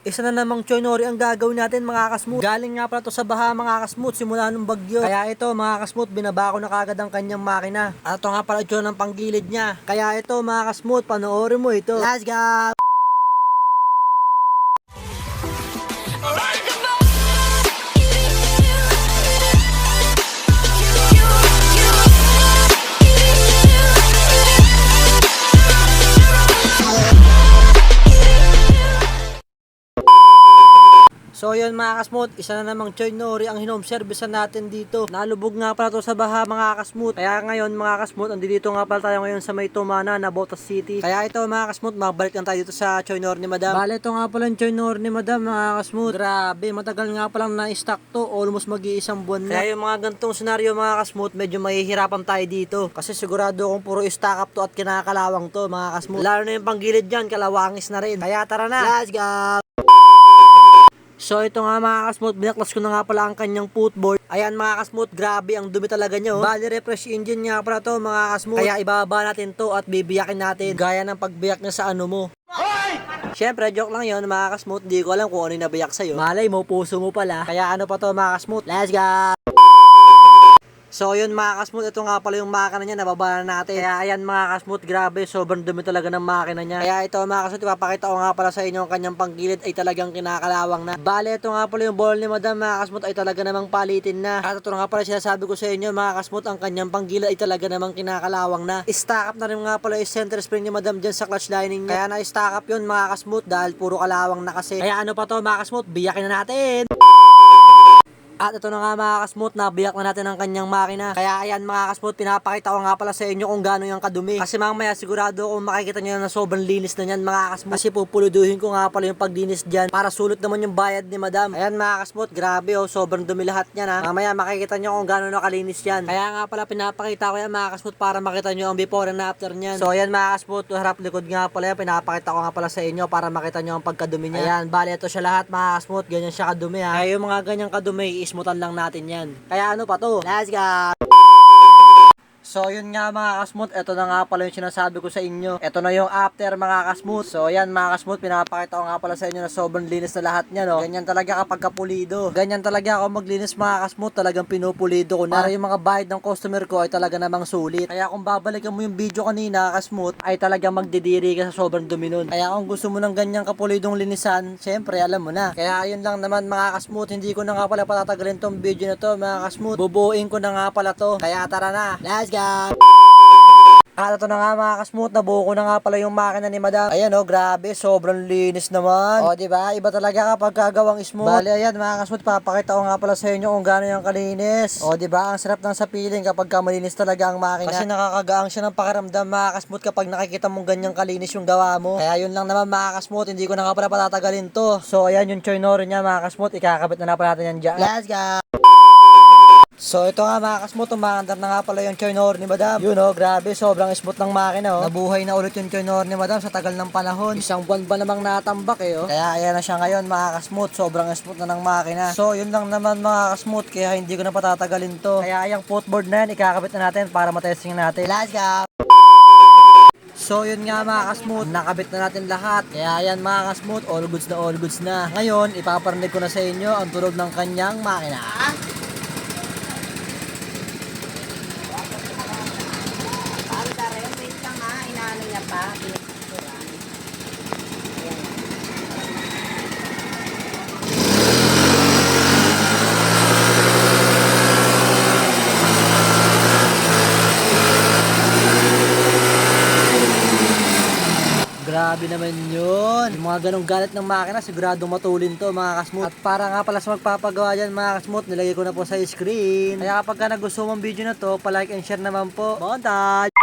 Isa na namang choynori ang gagawin natin mga kasmut. Galing nga pala to sa baha mga kasmut simula nung bagyo. Kaya ito mga kasmut, binabako na kagad ang kanyang makina. At ito nga pala ito ng panggilid niya. Kaya ito mga kasmut, panoorin mo ito. Let's go! So yun mga kasmut, isa na namang choynori ang hinome service natin dito. Nalubog nga pala to sa baha mga kasmut. Kaya ngayon mga kasmut, andito nga pala tayo ngayon sa may Tumana na Botas City. Kaya ito mga kasmut, magbalik lang tayo dito sa choynori ni Madam. Bale ito nga pala yung choynori ni Madam mga kasmut. Grabe, matagal nga palang na-stock to, almost mag-iisang buwan na. Kaya yung mga gantong senaryo mga kasmut, medyo mahihirapan tayo dito. Kasi sigurado kung puro stock up to at kinakalawang to mga kasmut. Lalo na yung panggilid dyan, kalawangis na rin. Kaya tara na, let's go! So ito nga mga kasmut, binaklas ko na nga pala ang kanyang footboard. Ayan mga kasmut, grabe ang dumi talaga nyo. Bali refresh engine nga pala to mga kasmut. Kaya ibaba natin to at bibiyakin natin. Gaya ng pagbiyak niya sa ano mo. Siyempre, joke lang yon mga kasmut. Di ko alam kung ano yung nabiyak sa'yo. Malay mo, puso mo pala. Kaya ano pa to mga kasmut. Let's go! So yun mga kasmut, ito nga pala yung makina niya, nababa na natin. Kaya ayan mga kasmut, grabe, sobrang dumi talaga ng makina niya. Kaya ito mga kasmut, ipapakita ko nga pala sa inyo ang kanyang panggilid ay talagang kinakalawang na. Bale, ito nga pala yung ball ni Madam mga kasmut ay talaga namang palitin na. At ito nga pala sinasabi ko sa inyo mga kasmut, ang kanyang panggilid ay talaga namang kinakalawang na. Stack up na rin nga pala yung center spring ni Madam dyan sa clutch lining niya. Kaya na-stack up yun mga kasmut dahil puro kalawang na kasi. Kaya ano pa to mga kasmut, biyakin na natin! At ito na nga mga kasmut, nabiyak na natin ang kanyang makina. Kaya ayan mga kasmut, pinapakita ko nga pala sa inyo kung gaano yung kadumi. Kasi mamaya sigurado kung makikita nyo na sobrang linis na yan mga kasmut. Kasi pupuluduhin ko nga pala yung paglinis dyan para sulit naman yung bayad ni Madam. Ayan mga kasmut, grabe oh, sobrang dumi lahat yan ha. Mamaya makikita nyo kung gaano nakalinis yan. Kaya nga pala pinapakita ko yan mga kasmut para makita nyo ang before and after nyan. So ayan mga kasmut, harap likod nga pala yan, pinapakita ko nga pala sa inyo para makita nyo ang pagkadumi niya. Ayan, bali ito siya lahat mga kasmut, ganyan siya kadumi ha. Kaya yung mga ganyang kadumi, ismutan lang natin yan. Kaya ano pa to? Let's go! So yun nga mga kasmut, ito na nga pala yung sinasabi ko sa inyo. Ito na yung after mga kasmut. So yan mga kasmut, pinapakita ko nga pala sa inyo na sobrang linis na lahat niya no. Ganyan talaga kapag kapulido. Ganyan talaga ako maglinis mga kasmut, talagang pinupulido ko na. Para yung mga bayad ng customer ko ay talaga namang sulit. Kaya kung babalikan mo yung video kanina kasmut, ay talagang magdidiri ka sa sobrang dumi nun. Kaya kung gusto mo ng ganyang kapulidong linisan, syempre alam mo na. Kaya yun lang naman mga kasmut, hindi ko na nga pala patatagalin tong video na to mga kasmut. Bubuuin ko na nga pala to. Kaya tara na, let's go! At ito na nga mga kasmut, nabuo ko na nga pala yung makina ni Madam. Ayan oh, grabe, sobrang linis naman. O diba, iba talaga kapag gagawang smooth. Bali ayan mga kasmut, papakita ko nga pala sa inyo kung gaano yung kalinis. O diba, ang sarap ng sa piling kapag malinis talaga ang makina. Kasi nakakagaang siya ng pakiramdam mga kasmut kapag nakikita mong ganyang kalinis yung gawa mo. Kaya yun lang naman mga kasmut, hindi ko na nga pala patatagalin to. So ayan yung choynori niya mga kasmut, ikakabit na pala natin yan dyan. Let's go! So ito nga mga kasmut, umaandar na nga pala yung choynori ni Madam. Yun oh, grabe, sobrang smooth ng makina oh. Nabuhay na ulit yung choynori ni Madam sa tagal ng panahon. Isang buwan ba namang natambak eh oh. Kaya ayan na siya ngayon mga kasmut, sobrang smooth na ng makina. So yun lang naman mga kasmut, kaya hindi ko na patatagalin to. Kaya yung footboard na yan, ikakabit na natin para matesting natin. Let's go! So yun nga mga kasmut, nakabit na natin lahat. Kaya ayan mga kasmut, all goods na all goods na. Ngayon, ipaparinig ko na sa inyo ang tunog ng kanyang makina. Grabe naman yun. Yung mga ganong galit ng makina, siguradong matulin to mga kasmut. At para nga pala sa magpapagawa dyan mga kasmut, nilagay ko na po sa screen. Kaya kapag ka nagustuhan mong video na to, palike and share naman po. Montage!